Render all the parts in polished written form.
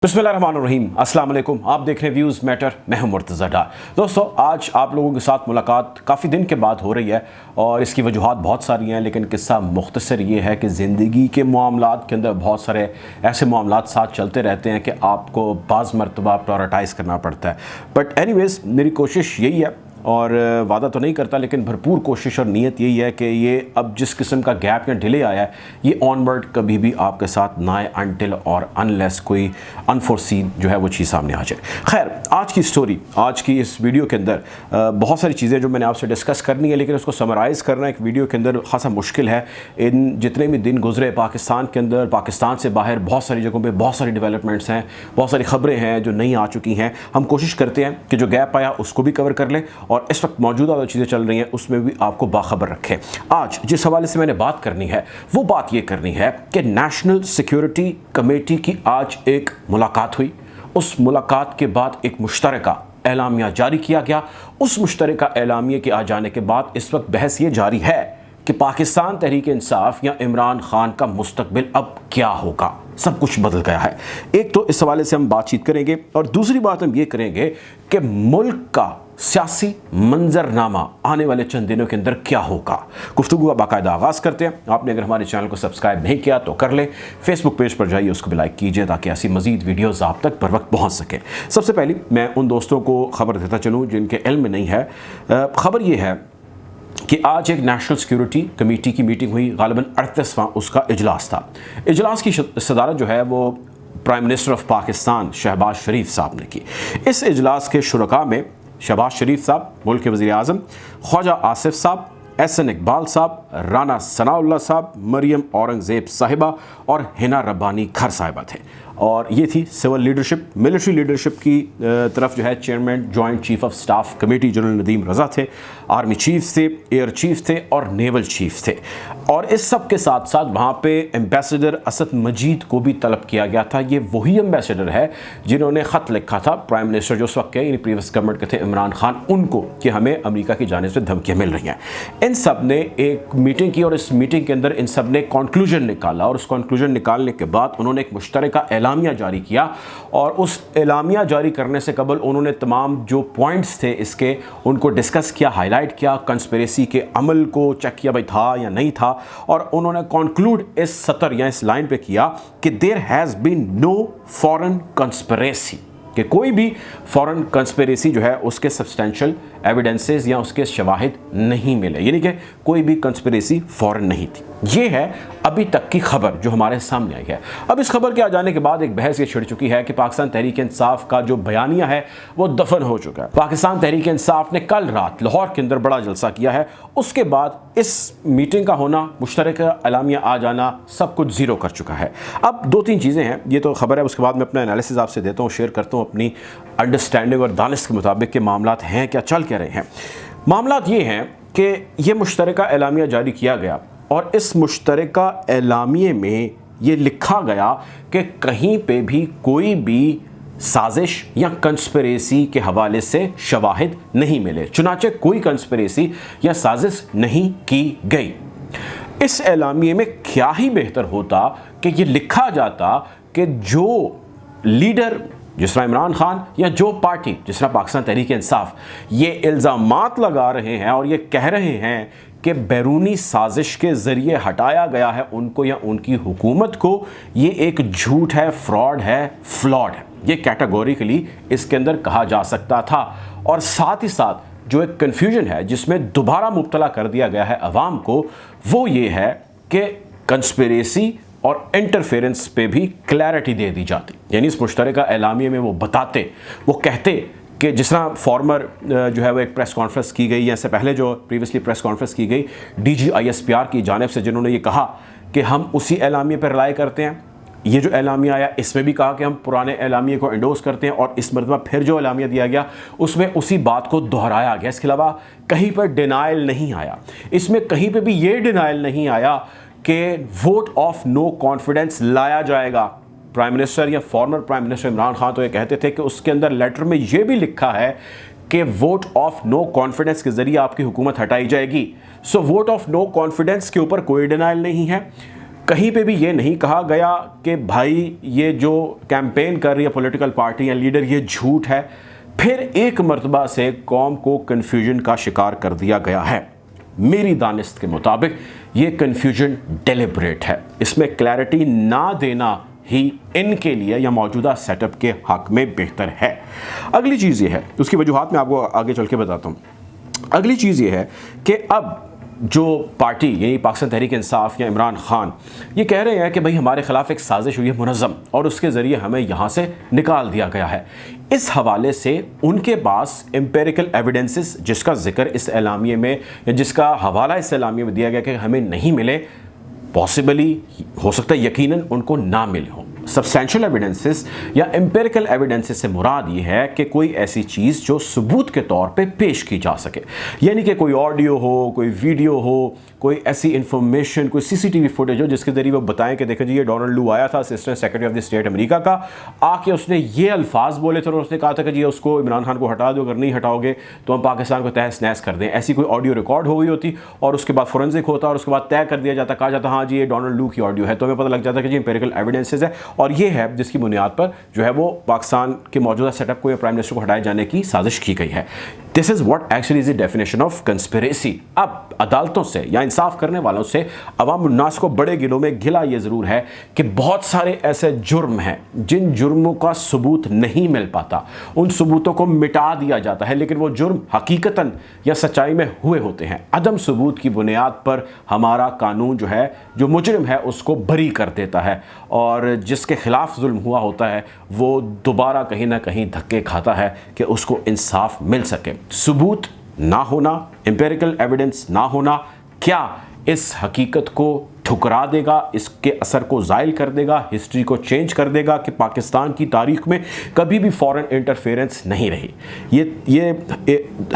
बिस्मिल्लाहिर्रहमानिर्रहीम, अस्सलाम वालेकुम। आप देख रहे हैं व्यूज़ मैटर, मैं हूं मुर्तज़ा डार। दोस्तों, आज आप लोगों के साथ मुलाकात काफ़ी दिन के बाद हो रही है और इसकी वजूहात बहुत सारी हैं, लेकिन किस्सा मुख्तसर ये है कि ज़िंदगी के मामलात के अंदर बहुत सारे ऐसे मामलात साथ चलते रहते हैं कि आपको बाज़ मरतबा प्रायोरिटाइज़ करना पड़ता है। बट एनीवेज़, मेरी कोशिश यही है और वादा तो नहीं करता, लेकिन भरपूर कोशिश और नीयत यही है कि ये अब जिस किस्म का गैप या डिले आया है, ये ऑनवर्ड कभी भी आपके साथ ना आए अनटिल और अनलेस कोई अनफोर्सीन जो है वो चीज़ सामने आ जाए। खैर, आज की स्टोरी, आज की इस वीडियो के अंदर बहुत सारी चीज़ें जो मैंने आपसे डिस्कस करनी है, लेकिन उसको समराइज़ करना एक वीडियो के अंदर खासा मुश्किल है। इन जितने भी दिन गुजरे पाकिस्तान के अंदर, पाकिस्तान से बाहर बहुत सारी जगहों पर बहुत सारी डेवलपमेंट्स हैं, बहुत सारी ख़बरें हैं जो नई आ चुकी हैं। हम कोशिश करते हैं कि जो गैप आया उसको भी कवर कर लें और इस वक्त मौजूदा जो चीज़ें चल रही हैं उसमें भी आपको बाखबर रखें। आज जिस हवाले से मैंने बात करनी है वो बात ये करनी है कि नेशनल सिक्योरिटी कमेटी की आज एक मुलाकात हुई। उस मुलाकात के बाद एक मुश्तरका एलामिया जारी किया गया। उस मुश्तरका एलामिया के आ जाने के बाद इस वक्त बहस ये जारी है कि पाकिस्तान तहरीक इंसाफ या इमरान खान का मुस्तकबिल अब क्या होगा। सब कुछ बदल गया है। एक तो इस हवाले से हम बातचीत करेंगे और दूसरी बात हम ये करेंगे कि मुल्क का सियासी मंजरनामा आने वाले चंद दिनों के अंदर क्या होगा। गुफ्तगू का बाकायदा आगाज़ करते हैं। आपने अगर हमारे चैनल को सब्सक्राइब नहीं किया तो कर लें। फेसबुक पेज पर जाइए, उसको भी लाइक कीजिए ताकि ऐसी मजीद वीडियोज़ आप तक बर वक्त पहुँच सकें। सबसे पहले मैं उन दोस्तों को खबर देता चलूँ जिनके इल्म में नहीं है। खबर ये है कि आज एक नेशनल सिक्योरिटी कमेटी की मीटिंग हुई, गालिबन 38वां उसका इजलास था। इजलास की सदारत जो है वो prime minister of Pakistan Shahbaz Sharif साहब ने की। इस इजलास के शुरका में शहबाज शरीफ साहब, मुल्क के वज़ीर आज़म, ख्वाजा आसिफ साहब, एहसन इकबाल साहब, राना सनाउल्लाह साहब, मरियम औरंगज़ेब साहिबा और हिना रब्बानी खर साहिबा थे। और ये थी सिविल लीडरशिप। मिलिट्री लीडरशिप की तरफ जो है chairman joint chief of staff committee general Nadeem Raza थे, आर्मी चीफ थे, एयर चीफ थे और नेवल चीफ थे। और इस सब के साथ साथ वहाँ पे एम्बेसडर असद मजीद को भी तलब किया गया था। ये वही एम्बेसडर है जिन्होंने ख़त लिखा था प्राइम मिनिस्टर जो उस वक्त के प्रीवियस गवर्नमेंट के थे इमरान खान उनको, कि हमें अमेरिका की जानिब से धमकियाँ मिल रही हैं। इन सब ने एक मीटिंग की और इस मीटिंग के अंदर इन सब ने कंक्लूजन निकाला और उस कंक्लूजन निकालने के बाद उन्होंने एक मुश्तरका एलामिया जारी किया। और उस एलामिया जारी करने से कबल उन्होंने तमाम जो पॉइंट्स थे इसके उनको डिस्कस किया, हाईलाइट किया, कंस्पिरेसी के अमल को चेक किया भाई था या नहीं था। और उन्होंने कंक्लूड इस सतर या इस लाइन पे किया कि there has been no foreign conspiracy, कि कोई भी फॉरेन कंस्पिरेसी जो है उसके सब्सटेंशियल एविडेंसेस या उसके शवाहिद नहीं मिले, यानी कि कोई भी कंस्पिरेसी फॉरेन नहीं थी। ये है अभी तक की खबर जो हमारे सामने आई है। अब इस खबर के आ जाने के बाद एक बहस ये छिड़ चुकी है कि पाकिस्तान तहरीक इंसाफ का जो बयानिया है वो दफन हो चुका है। पाकिस्तान तहरीक इंसाफ ने कल रात लाहौर के अंदर बड़ा जलसा किया है। उसके बाद इस मीटिंग का होना, मुश्तरका एलामिया आ जाना, सब कुछ ज़ीरो कर चुका है। अब दो तीन चीज़ें हैं, ये तो खबर है, उसके बाद मैं अपना एनालिसिस आपसे देता हूँ, शेयर करता हूँ अपनी अंडरस्टैंडिंग और दानिश के मुताबिक के मामलात हैं क्या, चल क्या रहे हैं। मामलात ये हैं कि ये मुश्तरका एलामिया जारी किया गया और इस मुश्तरका एलामिये में ये लिखा गया कि कहीं पे भी कोई भी साजिश या कंस्पिरेसी के हवाले से शवाहिद नहीं मिले, चुनाचे कोई कंस्पिरेसी या साजिश नहीं की गई। इस एलामिये में क्या ही बेहतर होता कि ये लिखा जाता कि जो लीडर जिस तरह इमरान खान या जो पार्टी जिस तरह पाकिस्तान तहरीक इंसाफ ये इल्ज़ामात लगा रहे हैं और ये कह रहे हैं कि बैरूनी साजिश के ज़रिए हटाया गया है उनको या उनकी हुकूमत को, ये एक झूठ है, फ्रॉड है, फ्लॉड है, ये कैटेगोरिकली इसके अंदर कहा जा सकता था। और साथ ही साथ जो एक कन्फ्यूजन है जिसमें दोबारा मुब्तला कर दिया गया है अवाम को, वो ये है कि कंस्पिरेसी और इंटरफेरेंस पे भी क्लैरिटी दे दी जाती। यानी इस मुश्तरका एलामिया में वो बताते, वो कहते कि जिस तरह फॉर्मर जो है वो एक प्रेस कॉन्फ्रेंस की गई, या इससे पहले जो प्रीवियसली प्रेस कॉन्फ्रेंस की गई DGISPR की जानिब से, जिन्होंने ये कहा कि हम उसी एलामिया पर रिलाई करते हैं। ये जो एलामिया आया इसमें भी कहा कि हम पुराने एलामिया को एंडोर्स करते हैं, और इस मरतबा फिर जो एलामिया दिया गया उसमें उसी बात को दोहराया गया। इसके अलावा कहीं पर डिनाइल नहीं आया, इसमें कहीं पर भी ये डिनाइल नहीं आया कि वोट ऑफ नो कॉन्फिडेंस लाया जाएगा। प्राइम मिनिस्टर या former prime minister Imran Khan तो ये कहते थे कि उसके अंदर लेटर में ये भी लिखा है कि वोट ऑफ नो कॉन्फिडेंस के ज़रिए आपकी हुकूमत हटाई जाएगी। सो वोट ऑफ नो कॉन्फिडेंस के ऊपर कोई डिनाइल नहीं है। कहीं पे भी ये नहीं कहा गया कि भाई ये जो कैंपेन कर रही है पॉलिटिकल पार्टी या लीडर ये झूठ है। फिर एक मर्तबा से कौम को कन्फ्यूजन का शिकार कर दिया गया है। मेरी दानिस्त के मुताबिक ये कन्फ्यूजन डेलिब्रेट है, इसमें क्लैरिटी ना देना ही इनके लिए या मौजूदा सेटअप के हक में बेहतर है। अगली चीज़ ये है, उसकी वजूहात मैं आपको आगे चल के बताता हूँ। अगली चीज़ ये है कि अब जो पार्टी यानी पाकिस्तान तहरीक इंसाफ या इमरान खान ये कह रहे हैं कि भाई हमारे ख़िलाफ़ एक साजिश हुई है मुनज़्ज़म और उसके ज़रिए हमें यहाँ से निकाल दिया गया है। इस हवाले से उनके पास एम्पेरिकल एविडेंसेस जिसका जिक्र इस एलामिये में या जिसका हवाला इस एलामिये में दिया गया कि हमें नहीं मिले, पॉसिबली हो सकता है यकीनन उनको ना मिले हों। सब्सटेंशियल एविडेंसेस या एम्पेरिकल एविडेंसेस से मुराद ये है कि कोई ऐसी चीज़ जो सबूत के तौर पे पेश की जा सके, यानी कि कोई ऑडियो हो, कोई वीडियो हो, कोई ऐसी इंफॉर्मेशन, कोई सीसीटीवी फुटेज हो जिसके ज़रिए वो बताएं कि देखें जी ये डोनाल्ड लू आया था, assistant secretary of the state America का, आके उसने ये अल्फाज बोले थे और उसने कहा था कि जी उसको इमरान खान को हटा दो, अगर नहीं हटाओगे तो हम पाकिस्तान को तहस नहस कर दें। ऐसी कोई ऑडियो रिकॉर्ड हो गई होती और उसके बाद फोरेंसिक होता और उसके बाद तय कर दिया जाता, कहा जाता हाँ जी ये डोनाल्ड लू की ऑडियो है, तो हमें पता लग जाता कि जी एम्पेरिकल एविडेंसेस है और ये है जिसकी बुनियाद पर जो है वो पाकिस्तान के मौजूदा सेटअप को या प्राइम मिनिस्टर को हटाए जाने की साजिश की गई है। This is what actually is the definition of conspiracy. अब अदालतों से या इंसाफ करने वालों से अवाम उन्नास को बड़े गिलों में गिला ये ज़रूर है कि बहुत सारे ऐसे जुर्म हैं जिन जुर्मों का सबूत नहीं मिल पाता, उन सबूतों को मिटा दिया जाता है, लेकिन वो जुर्म हकीकतन या सच्चाई में हुए होते हैं। अदम सबूत की बुनियाद पर हमारा कानून जो है जो मुजरिम है उसको बरी कर देता है और जिसके खिलाफ जुल्म हुआ होता है वो दोबारा कहीं ना कहीं धक्के खाता है कि उसको इंसाफ मिल सके। सबूत ना होना, एम्पेरिकल एविडेंस ना होना क्या इस हकीकत को ठुकरा देगा, इसके असर को ज़ाइल कर देगा, हिस्ट्री को चेंज कर देगा कि पाकिस्तान की तारीख में कभी भी फॉरेन इंटरफेरेंस नहीं रही। ये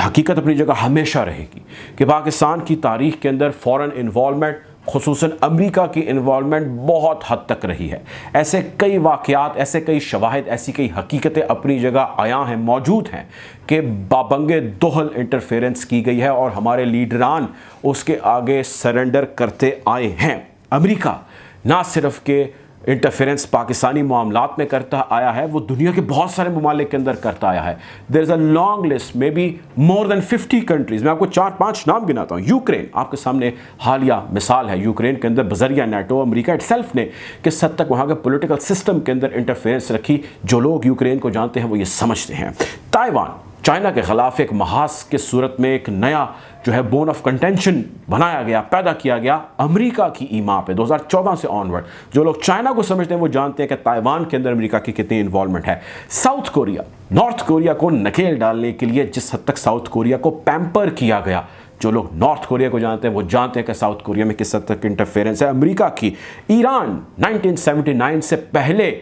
हकीकत अपनी जगह हमेशा रहेगी कि पाकिस्तान की तारीख के अंदर फॉरेन इन्वॉल्वमेंट, खुसूसन अमेरिका की इन्वॉल्वमेंट बहुत हद तक रही है। ऐसे कई वाक़यात, ऐसे कई शवाहिद, ऐसी कई हकीकतें अपनी जगह आया हैं, मौजूद हैं कि बाबंगे दोहल इंटरफेरेंस की गई है और हमारे लीडरान उसके आगे सरेंडर करते आए हैं। अमेरिका ना सिर्फ के इंटरफेरेंस पाकिस्तानी मामलात में करता आया है, वो दुनिया के बहुत सारे ममालिक के अंदर करता आया है। There is a long list, may be more than 50 countries. मैं आपको 4-5 नाम गिनाता हूँ। यूक्रेन आपके सामने हालिया मिसाल है। यूक्रेन के अंदर बजरिया नेटो अमेरिका इटसेल्फ ने किस हद तक वहाँ के पॉलिटिकल सिस्टम के अंदर इंटरफेरेंस रखी। जो लोग यूक्रेन को जानते हैं वो ये समझते हैं। ताइवान चाइना के ख़िलाफ़ एक महाज के सूरत में एक नया जो है बोन ऑफ कंटेंशन बनाया गया, पैदा किया गया अमेरिका की ईमा पे 2014 से ऑनवर्ड। जो लोग चाइना को समझते हैं वो जानते हैं कि ताइवान के अंदर अमेरिका की कितनी इन्वॉल्वमेंट है। साउथ कोरिया, नॉर्थ कोरिया को नकेल डालने के लिए जिस हद तक साउथ कोरिया को पैम्पर किया गया, जो लोग नॉर्थ कोरिया को जानते हैं वो जानते हैं कि साउथ कोरिया में किस हद तक इंटरफेरेंस है अमेरिका की। ईरान 1979 से पहले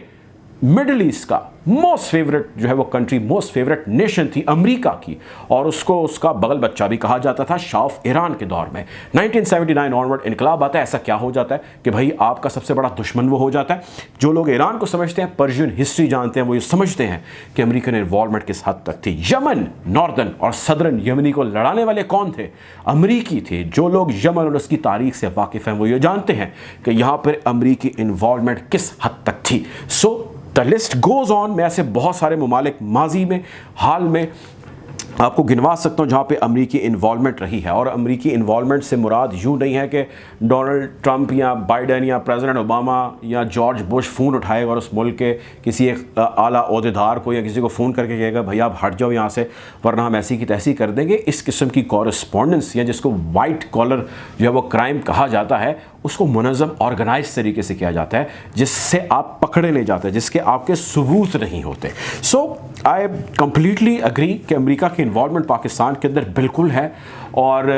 मिडिल ईस्ट का मोस्ट फेवरेट जो है वो कंट्री, मोस्ट फेवरेट नेशन थी अमेरिका की, और उसको उसका बगल बच्चा भी कहा जाता था शाह ऑफ ईरान के दौर में। 1979 ऑनवर्ड इनकलाब आता है। ऐसा क्या हो जाता है कि भाई आपका सबसे बड़ा दुश्मन वो हो जाता है। जो लोग ईरान को समझते हैं, पर्शियन हिस्ट्री जानते हैं, वो ये समझते हैं कि अमेरिकन इन्वॉल्वमेंट किस हद तक थी। यमन, नॉर्दर्न और सदर्न यमनी को लड़ाने वाले कौन थे? अमरीकी थे। जो लोग यमन और उसकी तारीख से वाकिफ़ हैं वो ये जानते हैं कि यहाँ पर अमरीकी इन्वॉल्वमेंट किस हद तक थी। So the list goes on. मैं ऐसे बहुत सारे ममालिक माजी में, हाल में आपको गिनवा सकता हूँ जहाँ पे अमरीकी इन्वॉल्वमेंट रही है। और अमरीकी इन्वॉल्वमेंट से मुराद यूँ नहीं है कि डोनाल्ड ट्रंप या बाइडन या प्रेसिडेंट ओबामा या जॉर्ज बुश फ़ोन उठाएगा और उस मुल्क के किसी एक आला ओहदेदार को या किसी को फ़ोन करके कहेगा भैया आप हट जाओ यहाँ से वरना हम ऐसी की तैसी कर देंगे। इस किस्म की कॉरेस्पॉन्डेंस या जिसको वाइट कॉलर जो है वो क्राइम कहा जाता है, उसको मुनज़्ज़म ऑर्गेनाइज तरीके से किया जाता है जिससे आप पकड़े ले जाते हैं, जिसके आपके सबूत नहीं होते। सो आई कम्प्लीटली अग्री कि अमेरिका की इन्वॉल्वमेंट पाकिस्तान के अंदर बिल्कुल है। और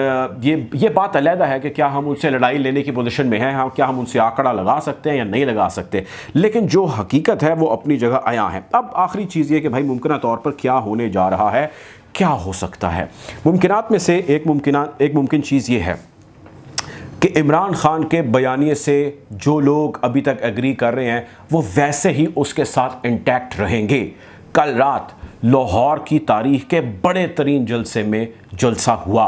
ये बात अलहदा है कि क्या हम उनसे लड़ाई लेने की पोजीशन में हैं, हाँ क्या हम उनसे आंकड़ा लगा सकते हैं या नहीं लगा सकते, लेकिन जो हकीकत है वो अपनी जगह आया है। अब आखिरी चीज़ ये कि भाई मुमकिन तौर पर क्या होने जा रहा है, क्या हो सकता है। मुमकिनात में से एक मुमकिन चीज़ ये है कि इमरान खान के बयानिए से जो लोग अभी तक एग्री कर रहे हैं वो वैसे ही उसके साथ इंटैक्ट रहेंगे। कल रात लाहौर की तारीख के बड़े तरीन जलसे में जलसा हुआ।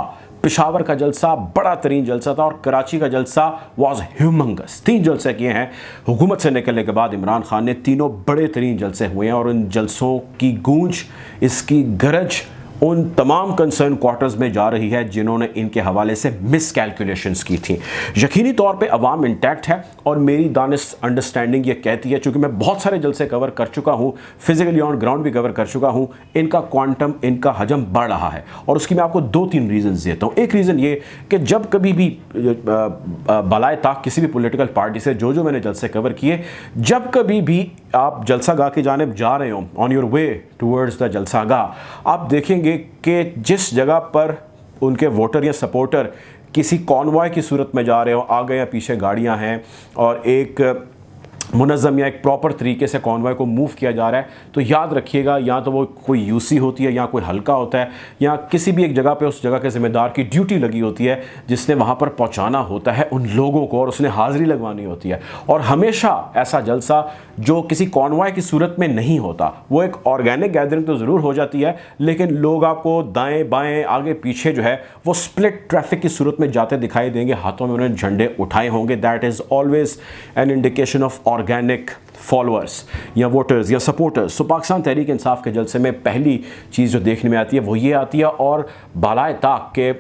पेशावर का जलसा बड़ा तरीन जलसा था और कराची का जलसा वॉज ह्यूमंगस। 3 जलसे किए हैं हुकूमत से निकलने के बाद इमरान खान ने, तीनों बड़े तरीन जलसे हुए हैं और इन जलसों की गूंज, इसकी गरज उन तमाम कंसर्न क्वार्टर्स में जा रही है जिन्होंने इनके हवाले से मिस कैलकुलेशंस की थी। यकीनी तौर पे अवाम इंटैक्ट है और मेरी दानिश अंडरस्टैंडिंग ये कहती है, चूँकि मैं बहुत सारे जलसे कवर कर चुका हूँ, फिजिकली ऑन ग्राउंड भी कवर कर चुका हूँ, इनका क्वांटम, इनका हजम बढ़ रहा है और उसकी मैं आपको 2-3 रीज़न्स देता हूँ। एक रीज़न ये कि जब कभी भी बलाए ताक किसी भी पॉलिटिकल पार्टी से जो मैंने जलसे कवर किए, जब कभी भी आप जलसा गाह की जानिब जा रहे हो, on your way towards the जलसा गाह, आप देखेंगे कि जिस जगह पर उनके वोटर या सपोर्टर किसी कॉन्वॉय की सूरत में जा रहे हो, आगे या पीछे गाड़ियां हैं और एक मुनज़्ज़म या एक प्रॉपर तरीके से कॉन्वॉय को मूव किया जा रहा है, तो याद रखिएगा या तो वो कोई यूसी होती है या कोई हल्का होता है या किसी भी एक जगह पे उस जगह के ज़िम्मेदार की ड्यूटी लगी होती है जिसने वहाँ पर पहुँचाना होता है उन लोगों को और उसने हाज़िरी लगवानी होती है। और हमेशा ऐसा जलसा जो किसी कॉन्वॉय की सूरत में नहीं होता, वो एक ऑर्गेनिक गैदरिंग तो ज़रूर हो जाती है, लेकिन लोग आपको दाएँ बाएँ आगे पीछे जो है वो स्प्लिट ट्रैफिक की सूरत में जाते दिखाई देंगे, हाथों में उन्होंने झंडे उठाए होंगे। That is always an indication of organic followers या वोटर्स या सपोर्टर्स। सो पाकिस्तान तहरीक इंसाफ के जलसे में पहली चीज़ जो देखने में आती है वो ये आती है, और बालाए ताक के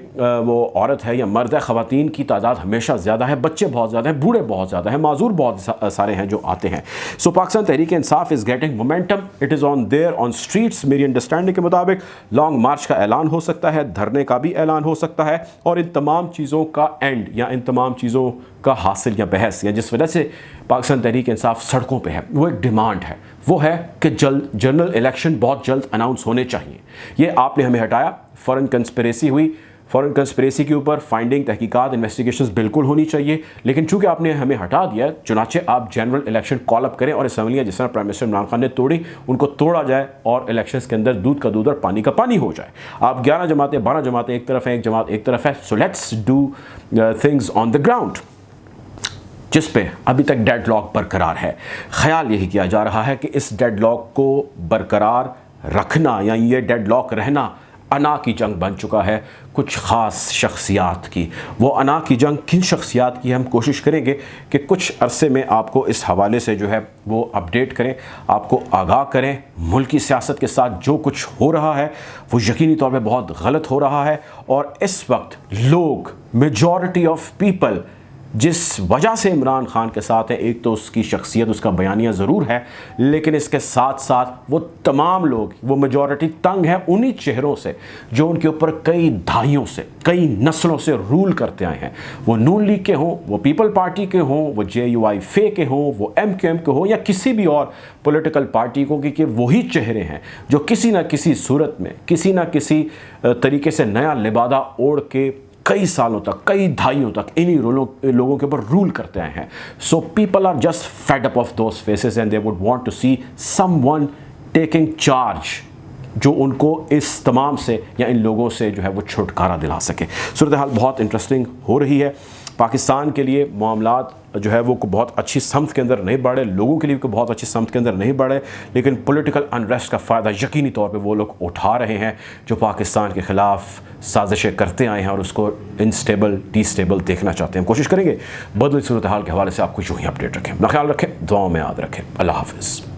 वो औरत है या मर्द है, ख़वातीन की तादाद हमेशा ज़्यादा है, बच्चे बहुत ज़्यादा हैं, बूढ़े बहुत ज़्यादा हैं, माजूर बहुत सारे हैं जो आते हैं। So Pakistan Tehreek Insaf is getting momentum, it is on there on streets. मेरी अंडरस्टैंडिंग के मुताबिक लॉन्ग मार्च का ऐलान हो सकता है, धरने का भी ऐलान हो सकता है, और इन तमाम चीज़ों का एंड या इन तमाम चीज़ों का हासिल या बहस या जिस वजह से पाकिस्तान तहरीक इंसाफ सड़कों पे है, वो एक डिमांड है, वो है कि जल्द जनरल इलेक्शन बहुत जल्द अनाउंस होने चाहिए। ये आपने हमें हटाया, फॉरेन कंस्पिरेसी हुई, फॉरेन कंस्पिरेसी के ऊपर फाइंडिंग, तहकीकात, इन्वेस्टिगेशंस बिल्कुल होनी चाहिए, लेकिन चूंकि आपने हमें हटा दिया, चुनाचे आप जनरल इलेक्शन कॉल अप करें और असम्बलियाँ जिस तरह प्राइम मिनिस्टर इमरान खान ने तोड़ी उनको तोड़ा जाए और इलेक्शंस के अंदर दूध का दूध और पानी का पानी हो जाए। आप 11 जमातें 12 जमातें एक तरफ हैं, एक जमात एक तरफ है, so let's do things on the ground जिस पे अभी तक डेडलॉक बरकरार है। ख्याल यही किया जा रहा है कि इस डेडलॉक को बरकरार रखना या ये डेडलॉक रहना अना की जंग बन चुका है कुछ ख़ास शख्सियात की। वो अना की जंग किन शख्सियात की, हम कोशिश करेंगे कि कुछ अरसे में आपको इस हवाले से जो है वो अपडेट करें, आपको आगाह करें। मुल्की सियासत के साथ जो कुछ हो रहा है वो यकीनी तौर पे बहुत गलत हो रहा है, और इस वक्त लोग, मेजॉरिटी ऑफ पीपल जिस वजह से इमरान खान के साथ है, एक तो उसकी शख्सियत, उसका बयानिया ज़रूर है, लेकिन इसके साथ साथ वो तमाम लोग, वो मेजॉरिटी तंग है उन्हीं चेहरों से जो उनके ऊपर कई दहाइयों से, कई नस्लों से रूल करते आए हैं। वो नून लीग के हों, वो पीपल पार्टी के हों, वो JUI फे के हों, वो MQM के हों या किसी भी और पॉलिटिकल पार्टी को, क्योंकि वही चेहरे हैं जो किसी ना किसी सूरत में, किसी ना किसी तरीके से नया लिबादा ओढ़ के कई सालों तक, कई दहाइयों तक इन्हीं लोगों के ऊपर रूल करते आए हैं। So people are just fed up of those faces and they would want to see someone taking charge जो उनको इस तमाम से या इन लोगों से जो है वो छुटकारा दिला सके। सूरत हाल बहुत इंटरेस्टिंग हो रही है। पाकिस्तान के लिए मामलात जो है वो बहुत अच्छी समत के अंदर नहीं बढ़े, लोगों के लिए को बहुत अच्छी समत के अंदर नहीं बढ़े, लेकिन पॉलिटिकल अनरेस्ट का फ़ायदा यकीनी तौर पे वो लोग उठा रहे हैं जो पाकिस्तान के ख़िलाफ़ साजिशें करते आए हैं और उसको इनस्टेबल, डिस्टेबल देखना चाहते हैं। हम कोशिश करेंगे बदली सूरत हाल के हवाले से आपको यूँ ही अपडेट रखें। अपना ख्याल रखें, दुआओं में याद रखें। अल्लाह हाफ़िज़।